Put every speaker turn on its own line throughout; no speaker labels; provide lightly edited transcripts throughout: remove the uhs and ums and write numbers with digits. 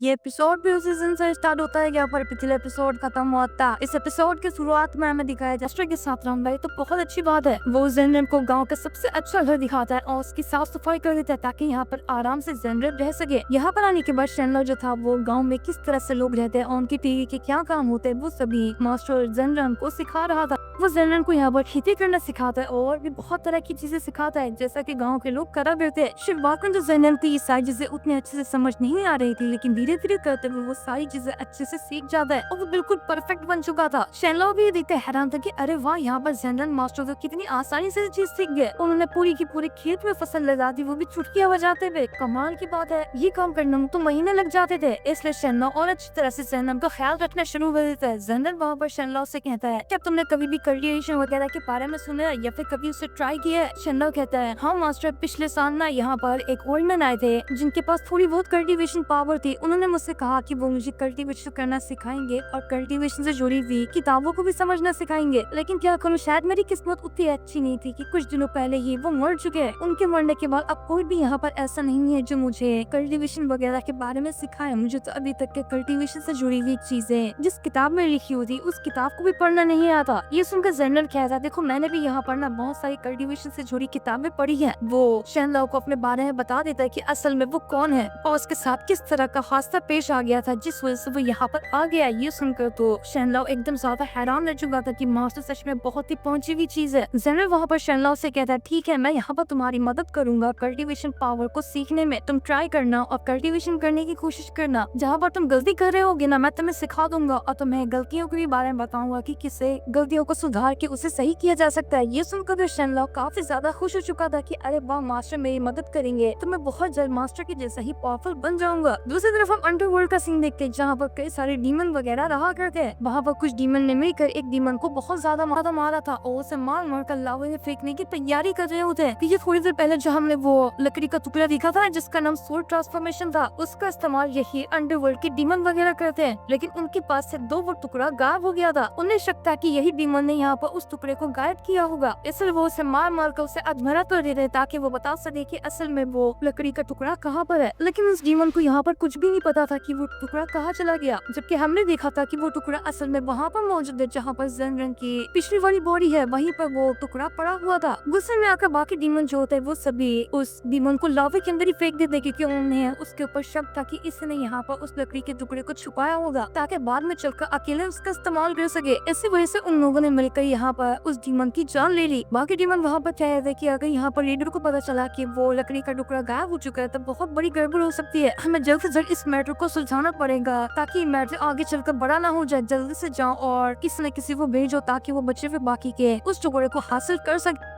ये एपिसोड भी उसी सीजन से स्टार्ट होता है जहाँ पर पिछले एपिसोड खत्म हुआ था। इस एपिसोड के शुरुआत में हमें दिखाया जस्टर के साथ राम भाई तो बहुत अच्छी बात है। वो जेनरन को गांव का सबसे अच्छा घर दिखाता है और उसकी साफ सफाई कर देता है ताकि यहाँ पर आराम से जेनरन रह सके। यहाँ पर आने के बाद शेनलो जो था वो गाँव में किस तरह से लोग रहते हैं और उनकी टीवी के क्या काम होते हैं वो सभी मास्टर जेनरन को सिखा रहा था। वो जेनरन को यहाँ पर खेती करना सिखाता है और भी बहुत तरह की चीजें सिखाता है जैसा कि गांव के लोग करा करते हैं। शुरुआत में जो जेनरन की ये सारी चीजें उतनी अच्छे से समझ नहीं आ रही थी, लेकिन धीरे धीरे करते हुए वो सारी चीजें अच्छे से सीख जाता है और वो बिल्कुल परफेक्ट बन चुका था। शेनलो भी देखते हैरान था कि अरे वाह, यहाँ पर जेनरन मास्टर तो कितनी आसानी से चीज सीख गए। उन्होंने पूरी की पूरी खेत में फसल लगा दी, वो भी चुटकियां बजाते हुए। कमाल की बात है, ये काम करने में तो महीने लग जाते थे। इसलिए शेनलो और अच्छी तरह से जेनरन का ख्याल रखना शुरू कर देता है। जेनरन वहाँ पर शेनलो से कहता है क्या तुमने कभी भी कल्टीवेशन वगैरह के बारे में सुना है या फिर कभी उसे ट्राई किया है? शेनलो कहता है हाँ मास्टर, पिछले साल ना यहाँ पर एक ओल्ड मैन आए थे जिनके पास थोड़ी बहुत कल्टीवेशन पावर थी। उन्होंने मुझसे कहा कि वो मुझे कल्टीवेशन करना सिखाएंगे और कल्टीवेशन से जुड़ी हुई किताबों को भी समझना सिखाएंगे। लेकिन क्या करूँ, शायद मेरी किस्मत उतनी अच्छी नहीं थी कि कुछ दिनों पहले ही वो मर चुके हैं। उनके मरने के बाद अब कोई भी यहाँ पर ऐसा नहीं है जो मुझे कल्टीवेशन वगैरह के बारे में सिखाए। मुझे तो अभी तक के कल्टीवेशन से जुड़ी हुई चीजें जिस किताब में लिखी हुई थी उस किताब को भी पढ़ना नहीं आता। ये सुनकर जेनरन कहता देखो मैंने भी यहाँ पर ना बहुत सारी कल्टीवेशन से जुड़ी किताबें पढ़ी है। वो शेनलो को अपने बारे में बता देता है कि असल में वो कौन है और उसके साथ किस तरह का हादसा पेश आ गया था जिस वजह से वो यहाँ पर आ गया। ये सुनकर तो शेनलो एकदम ज्यादा हैरान रह चुका था कि मास्टर सच में बहुत ही पहुंची हुई चीज है। जेनरन वहाँ पर शेनलो से कहता है ठीक है, मैं यहाँ पर तुम्हारी मदद करूंगा कल्टीवेशन पावर को सीखने में। तुम ट्राई करना और कल्टीवेशन करने की कोशिश करना। जहाँ पर तुम गलती कर रहे होगे ना, मैं तुम्हें सिखा दूंगा और तुम्हें गलतियों के भी बारे में बताऊंगा कि किससे गलतियों को सुधार के उसे सही किया जा सकता है। ये सुनकर तो शेनलो काफी ज्यादा खुश हो चुका था कि अरे वाह, मास्टर मेरी मदद करेंगे तो मैं बहुत जल्द मास्टर के जैसा ही पावरफुल बन जाऊंगा। दूसरी तरफ हम अंडरवर्ल्ड का सीन देखते हैं जहाँ पर कई सारे डीमन वगैरह रहा करते हैं। वहाँ पर कुछ डीमन ने मिलकर एक डीमन को बहुत ज्यादा मारा था और उसे मार मार कर लावा में फेंकने की तैयारी कर रहे होते हैं। ये थोड़ी देर पहले जो हमने वो लकड़ी का टुकड़ा देखा था जिसका नाम सोल ट्रांसफॉर्मेशन था, उसका इस्तेमाल यही अंडरवर्ल्ड के डीमन वगैरह करते हैं। लेकिन उनके पास से वो टुकड़ा गायब हो गया था। उन्हें शक था कि यही डीमन ने यहाँ पर उस टुकड़े को गायब किया होगा, इसलिए वो उसे मार मार कर उसे अधमरा कर दे रहे ताकि वो बता सके कि असल में वो लकड़ी का टुकड़ा कहाँ पर है। लेकिन उस डीमन को यहाँ पर कुछ भी नहीं पता था कि वो टुकड़ा कहाँ चला गया, जबकि हमने देखा था कि वो टुकड़ा असल में वहाँ पर मौजूद है जहाँ पर जेनरन की पिछली वाली बॉडी है, वहीं पर वो टुकड़ा पड़ा हुआ था। गुस्से में आकर बाकी डीमन जो होते हैं वो सभी उस डीमन को लावे के अंदर ही फेंक देते क्योंकि उन्हें उसके ऊपर शक था कि इसने यहाँ पर उस लकड़ी के टुकड़े को छुपाया होगा ताकि बाद में चलकर अकेले उसका इस्तेमाल कर सके। इसी वजह से उन लोगों ने मिलकर यहाँ पर उस डीमन की जान ले ली। बाकी डीमन वहाँ पर कह रहे थे कि अगर यहाँ पर लीडर को पता चला कि वो लकड़ी का टुकड़ा गायब हो चुका है तो बहुत बड़ी गड़बड़ हो सकती है। हमें जल्द से जल्द इस मैटर को सुलझाना पड़ेगा ताकि मैटर आगे चलकर बड़ा ना हो जाए। जल्दी से जाओ और किसी न किसी को भेजो ताकि वो बचे हुए बाकी के उस टुकड़े को हासिल कर सके।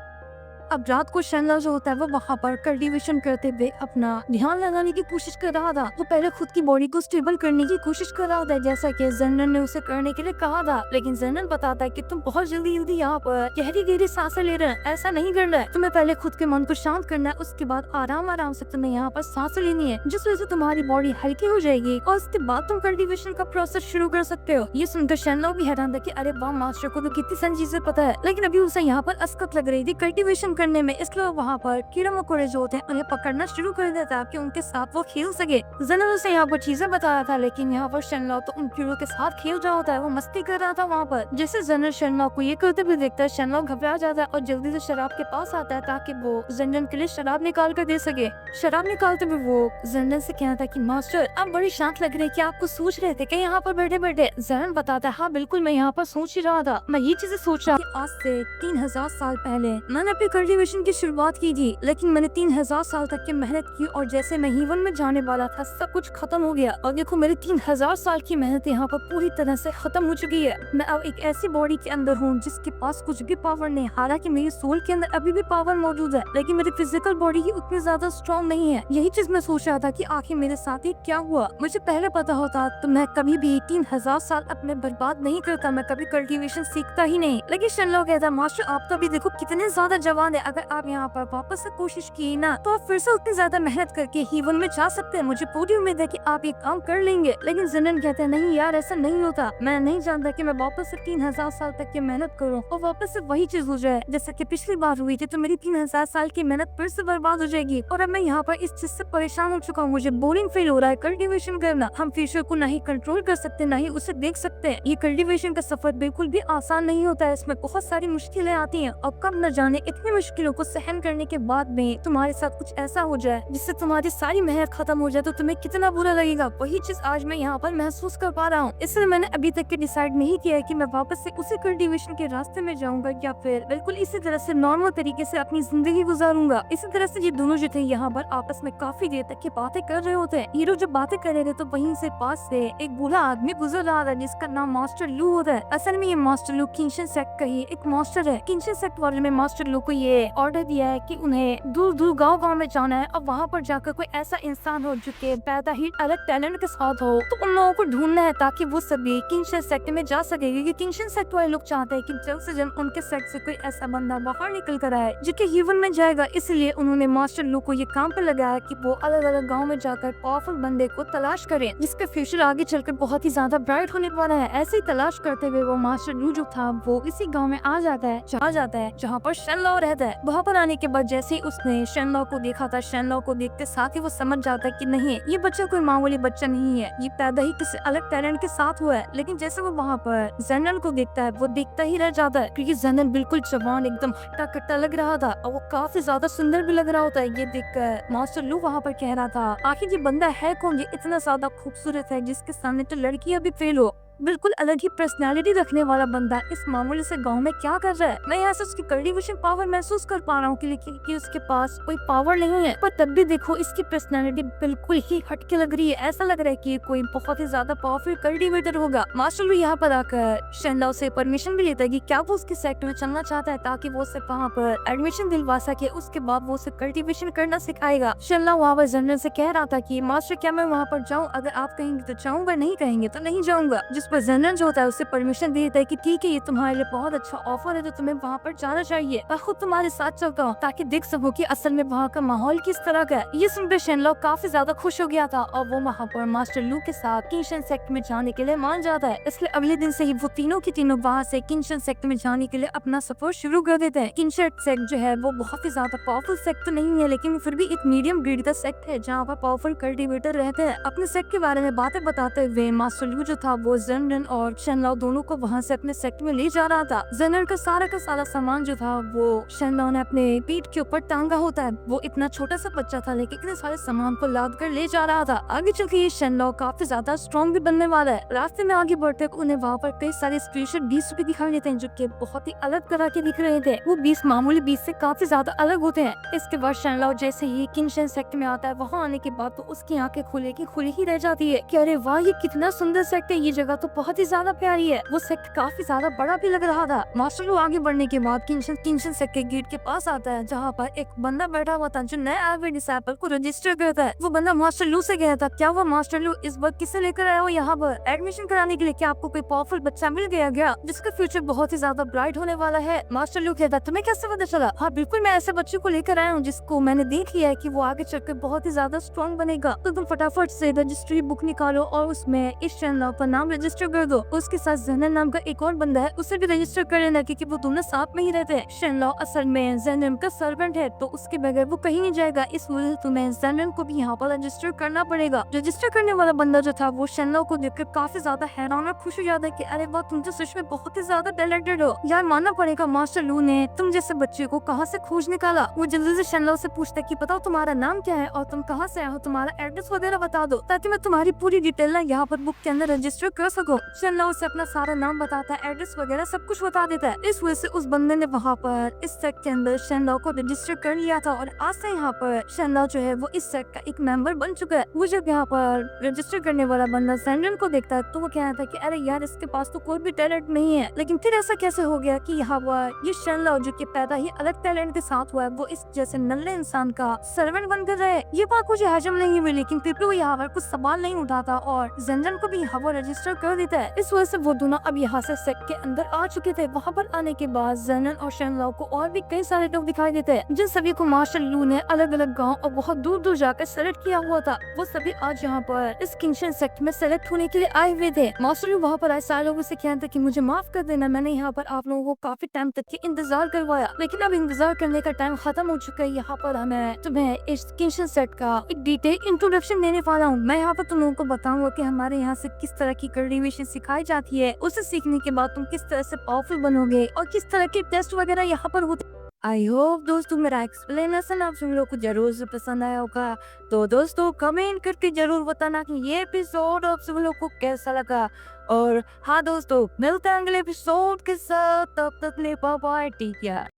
अब रात को शेनलो जो होता है वो वहाँ पर कल्टीवेशन करते हुए अपना ध्यान लगाने की कोशिश कर रहा था। वो पहले खुद की बॉडी को स्टेबल करने की कोशिश कर रहा था जैसा कि जेनरन ने उसे करने के लिए कहा था। लेकिन जेनरन बताता है कि तुम बहुत जल्दी यहाँ पर गहरी गहरी सांसें ले रहे हैं, ऐसा नहीं करना है। तुम्हें पहले खुद के मन को शांत करना है, उसके बाद आराम आराम से तुम्हें यहाँ पर सांसें लेनी है जिस वजह से तुम्हारी बॉडी हल्की हो जाएगी और उसके बाद तुम कल्टीवेशन का प्रोसेस शुरू कर सकते हो। ये सुनकर शेनलो भी हैरान था कि अरे वाह, मास्टर को तो कितनी सारी चीजें पता है। लेकिन अभी उसे यहाँ पर असकत लग रही थी कल्टीवेशन करने में, इसलिए वहाँ पर कीड़े मकोड़े जो होते हैं उन्हें पकड़ना शुरू कर देता ताकि उनके साथ वो खेल सके। जेनरन उसे यहाँ पर चीजें बताया था लेकिन यहाँ पर शेनलो तो उन कीड़ों के साथ खेल रहा होता है, वो मस्ती कर रहा था वहाँ पर। जैसे जेनरन शेनलो को ये करते हुए देखता है, शेनलो घबरा जाता है और जल्दी से शराब के पास आता है ताकि वो जेनरन के लिए शराब निकाल कर दे सके। शराब निकालते हुए वो जेनरन से कहता है कि मास्टर आप बड़ी शांत लग रहे हैं, क्या आपको सोच रहे थे क्या यहाँ पर बैठे बैठे? जेनरन बताता है हाँ बिल्कुल, मैं यहाँ पर सोच ही रहा था। मैं ये चीजें सोच रहा था आज से 3000 साल पहले मैंने अपनी कल्टीवेशन की शुरुआत की थी, लेकिन मैंने 3000 साल तक की मेहनत की और जैसे मैं हीवन में जाने वाला था सब कुछ खत्म हो गया। और देखो मेरी 3000 साल की मेहनत यहाँ पर पूरी तरह से खत्म हो चुकी है। मैं अब एक ऐसी बॉडी के अंदर हूँ जिसके पास कुछ भी पावर नहीं। हालांकि मेरी सोल के अंदर अभी भी पावर मौजूद है लेकिन मेरी फिजिकल बॉडी ही उतनी ज्यादा स्ट्रॉन्ग नहीं है। यही चीज मैं सोच रहा था कि आखिर मेरे साथ ही क्या हुआ। मुझे पहले पता होता तो मैं कभी भी 3000 साल अपने बर्बाद नहीं करता, मैं कभी कल्टीवेशन सीखता ही नहीं। लेकिन शेनलो कहता मास्टर आप तो अभी देखो कितने ज्यादा जवान है, है अगर आप यहाँ पर वापस से कोशिश की ना तो आप फिर से उतनी ज्यादा मेहनत करके हीवन में जा सकते हैं। मुझे पूरी उम्मीद है कि आप ये काम कर लेंगे। लेकिन जिनन कहते हैं नहीं यार, ऐसा नहीं होता। मैं नहीं जानता कि मैं वापस से 3000 साल तक की मेहनत करूँ और वापस से वही चीज हो जाए जैसे कि पिछली बार हुई थी, तो मेरी 3000 साल की मेहनत फिर से बर्बाद हो जाएगी। और अब मैं यहाँ पर इस चीज से परेशान हो चुका हूँ। मुझे बोरिंग फील हो रहा है। कल्टीवेशन करना, हम फ्यूचर को नहीं कंट्रोल कर सकते, ना ही उसे देख सकते हैं। ये कल्टीवेशन का सफर बिल्कुल भी आसान नहीं होता है। इसमें बहुत सारी मुश्किलें आती हैं और कब न जाने इतनी मुश्किलों को सहन करने के बाद में तुम्हारे साथ कुछ ऐसा हो जाए जिससे तुम्हारी सारी मेहनत खत्म हो जाए तो तुम्हें कितना बुरा लगेगा। वही चीज आज मैं यहाँ पर महसूस कर पा रहा हूँ। इसलिए मैंने अभी तक के डिसाइड नहीं किया है कि मैं वापस से उसी कल्टीवेशन के रास्ते में जाऊंगा या फिर बिल्कुल इसी तरह से नॉर्मल तरीके से अपनी जिंदगी गुजारूंगा। इसी तरह से ये दोनों जो थे यहाँ पर आपस में काफी देर तक की बातें कर रहे होते हैं। हीरो जब बातें कर रहे थे तो वहीं से पास से एक बूढ़ा आदमी गुजर रहा था जिसका नाम मास्टर लू होता है। असल में ये मास्टर लू किंशन सेक्ट का ही एक मास्टर है। किंशन सेक्ट वाले में मास्टर लू को ये ऑर्डर दिया है कि उन्हें दूर दूर गाँव में जाना है और वहाँ पर जाकर कोई ऐसा इंसान हो जो कि पैदा ही अलग टैलेंट के साथ हो, तो उन लोगों को ढूंढना है ताकि वो सभी किंशन सेक्ट में जा सके। क्योंकि किंशन सेक्ट वाले लोग चाहते हैं कि जल्द से जल्द उनके सेक्ट से कोई ऐसा बंदा बाहर निकल कर आए जो कि ह्यूमन में जाएगा। इसलिए उन्होंने मास्टर लू को ये काम पे लगाया कि वो अलग अलग गाँव में जाकर पावरफुल बंदे को तलाश करें जिसका फ्यूचर आगे चलकर बहुत ही ज्यादा ब्राइट होने वाला है। ऐसे ही तलाश करते हुए वो मास्टर लू जो था वो इसी गाँव में आ जाता है जहाँ पर शेनलॉ रहता है। वहाँ पर आने के बाद जैसे ही उसने शेनलॉ को देखा था, शेनलॉ को देखते साथ ही वो समझ जाता है कि नहीं, ये बच्चा कोई मामूली बच्चा नहीं है, ये पैदा ही किसी अलग टैलेंट के साथ हुआ है। लेकिन जैसे वो वहाँ पर जेनरल को देखता है वो देखता ही रह जाता है क्योंकि जेनरल बिल्कुल जवान एकदम हट्टा कट्टा लग रहा था और वो काफी ज्यादा सुंदर भी लग रहा होता है। ये देखकर मास्टर लू वहाँ पर कह रहा था आखिर ये बंदा है कौन, ये इतना ज्यादा खूबसूरत है जिसके सामने तो लड़कियां भी फेल हो। बिल्कुल अलग ही पर्सनालिटी रखने वाला बंदा इस मामूली से गांव में क्या कर रहा है। मैं यहाँ से उसकी कल्टीवेशन पावर महसूस कर पा रहा हूँ कि उसके पास कोई पावर नहीं है, पर तब भी देखो इसकी पर्सनालिटी बिल्कुल ही हटके लग रही है। ऐसा लग रहा है कि ये कोई बहुत ही ज्यादा पावरफुल कल्टीवेटर होगा। मास्टर लू यहाँ पर आकर शेनलॉ से परमिशन भी लेता है कि क्या वो उसके सेक्टर में चलना चाहता है ताकि वो उसे वहाँ पर एडमिशन दिलवा सके। उसके बाद वो उसे कल्टीवेशन करना सिखाएगा। शेनलॉ वहाँ पर जनरल से कह रहा था कि मास्टर क्या मैं वहाँ पर जाऊँ, अगर आप कहेंगे तो जाऊँगा, नहीं कहेंगे तो नहीं जाऊँगा। पर जनरल जो होता है उसे परमिशन दे देता है कि ठीक है ये तुम्हारे लिए बहुत अच्छा ऑफर है तो तुम्हें वहाँ पर जाना चाहिए। मैं खुद तुम्हारे साथ चलता हूँ ताकि देख सको कि असल में वहाँ का माहौल किस तरह का है। ये सुनकर शेनलॉ काफी ज्यादा खुश हो गया था और वो वहाँ पर मास्टर लू के साथ किंशन सेक्ट में जाने के लिए मान जाता है। इसलिए अगले दिन से ही वो तीनों की तीनों वहाँ से किंशन सेक्ट में जाने के लिए अपना सफर शुरू कर देते हैं। किंशन सेक्ट जो है वो बहुत ही ज्यादा पावरफुल सेक्ट तो नहीं है लेकिन फिर भी एक मीडियम ग्रेड का सेक्ट है जहाँ पर पावरफुल कल्टीवेटर रहते हैं। अपने सेक्ट के बारे में बातें बताते हुए मास्टर लू जो था वो जनरल और शेनलॉ दोनों को वहाँ से अपने सेक्ट में ले जा रहा था। जनरल का सारा सामान जो था वो शेनलॉ ने अपने पीठ के ऊपर टांगा होता है। वो इतना छोटा सा बच्चा था लेकिन इतने सारे सामान को लाद कर ले जा रहा था। आगे चल के ये शेनलॉ काफी ज्यादा स्ट्रॉन्ग भी बनने वाला है। रास्ते में आगे बढ़ते उन्हें वहाँ पर कई सारे स्पेशल बीस्ट भी दिखाई देते हैं जो कि बहुत ही अलग तरह के दिख रहे थे। वो बीस्ट मामूली बीस्ट से काफी ज्यादा अलग होते हैं। इसके बाद शेनलॉ जैसे ही किंशन सेक्ट में आता है वहाँ आने के बाद तो उसकी आंखें खुली ही रह जाती है कि अरे वाह ये कितना सुंदर सेक्ट है, ये जगह तो बहुत ही ज्यादा प्यारी है। वो सेक्ट काफी ज्यादा बड़ा भी लग रहा था। मास्टर लू आगे बढ़ने के बाद किंशन सेक्ट के गेट के पास आता है जहाँ पर एक बंदा बैठा हुआ था जो नए आए हुए डिसाइपल को रजिस्टर करता है। वो बंदा मास्टर लू से गया था क्या वो मास्टर लू इस वक्त किसे लेकर आया हो यहाँ पर एडमिशन कराने के लिए, क्या आपको कोई पावरफुल बच्चा मिल गया जिसका फ्यूचर बहुत ही ज्यादा ब्राइट होने वाला है। मास्टर लू कहता तुम्हें कैसे पता चला? हाँ बिल्कुल मैं ऐसे बच्चे को लेकर आया हूँ जिसको मैंने देख लिया है कि वो आगे चलकर बहुत ही ज्यादा स्ट्रॉन्ग बनेगा, तो तुम फटाफट से रजिस्ट्री बुक निकालो और उसमें इस शेनलॉ का नाम रजिस्टर कर दो। उसके साथ जेनर नाम का एक और बंदा है उसे भी रजिस्टर कर लेना क्योंकि वो दोनों साथ में ही रहते हैं। शेनलॉ असल में जेनर का सर्वेंट है तो उसके बगैर वो कहीं नहीं जाएगा, इस वजह से तुम्हें जेनर को भी यहाँ पर रजिस्टर करना पड़ेगा। रजिस्टर करने वाला बंदा जो था वो शेनलॉ को देखकर काफी ज्यादा हैरान और खुश हो जाता है कि अरे वाह तुम तो सच में बहुत ही ज्यादा टैलेंटेड हो यार, मानना पड़ेगा मास्टर लू ने तुम जैसे बच्चे को कहाँ से खोज निकाला। वो जल्दी से शेनलॉ से पूछता है कि बताओ तुम्हारा नाम क्या है और तुम कहाँ से आए हो, तुम्हारा एड्रेस वगैरह बता दो ताकि मैं तुम्हारी पूरी डिटेल ना यहाँ पर बुक के अंदर रजिस्टर कर सकूं। शेनलॉ उसे अपना सारा नाम बताता है, एड्रेस वगैरह सब कुछ बता देता है। इस वजह से उस बंदे ने वहाँ पर इस सेक्ट के अंदर शेनलॉ को रजिस्टर कर लिया था और आज से यहाँ पर शेनलॉ जो है वो इस सेक्ट का एक मेंबर बन चुका है। वो जब यहाँ पर रजिस्टर करने वाला बंदा जेनरल को देखता है तो वो कहता था कि अरे यार इसके पास तो कोई भी टैलेंट नहीं है, लेकिन फिर ऐसा कैसे हो गया कि यहाँ पर ये शेनलॉ जो कि पैदा ही अलग टैलेंट के साथ हुआ है वो इस जैसे नल्ले इंसान का सर्वेंट बनकर रहे। ये बात मुझे हजम नहीं हुई लेकिन फिर भी वो यहाँ पर कुछ सवाल नहीं उठाता और जेनरल को भी यहाँ पर रजिस्टर कर कर देता है। इस वजह से वो दोनों अब यहाँ से सेट के अंदर आ चुके थे। वहाँ पर आने के बाद जेनन और शेनलाओ को और भी कई सारे लोग दिखाई देते हैं, जिन सभी को मार्शल लू ने अलग अलग गाँव और बहुत दूर दूर जाकर सेलेक्ट किया हुआ था। वो सभी आज यहाँ पर इस किंगशन सेक्ट में सेलेक्ट होने के लिए आए हुए थे। मास्टर लू वहाँ पर आए सारे लोगों से कहते थे कि मुझे माफ कर देना, मैंने यहाँ पर आप लोगों को काफी टाइम तक के इंतजार करवाया, लेकिन अब इंतजार करने का टाइम खत्म हो चुका है। यहाँ पर मैं तुम्हें इस किंगशन सेट का एक डिटेल इंट्रोडक्शन देने वाला हूँ। मैं यहाँ पर तुम लोगों को बताऊंगा कि हमारे यहाँ से किस तरह की कल्टीवेशन सिखाई जाती है, उसे सीखने के बाद तुम किस तरह से पावरफुल बनोगे और किस तरह के टेस्ट वगैरह यहाँ पर होते। आई होप दोस्तों मेरा एक्सप्लेनेशन आप सब लोगों को जरूर से पसंद आया होगा। तो दोस्तों कमेंट करके जरूर बताना कि ये एपिसोड आप सब लोगों को कैसा लगा। और हाँ दोस्तों, मिलते हैं अगले एपिसोड के साथ, तब तक ले बाय बाय, टेक केयर।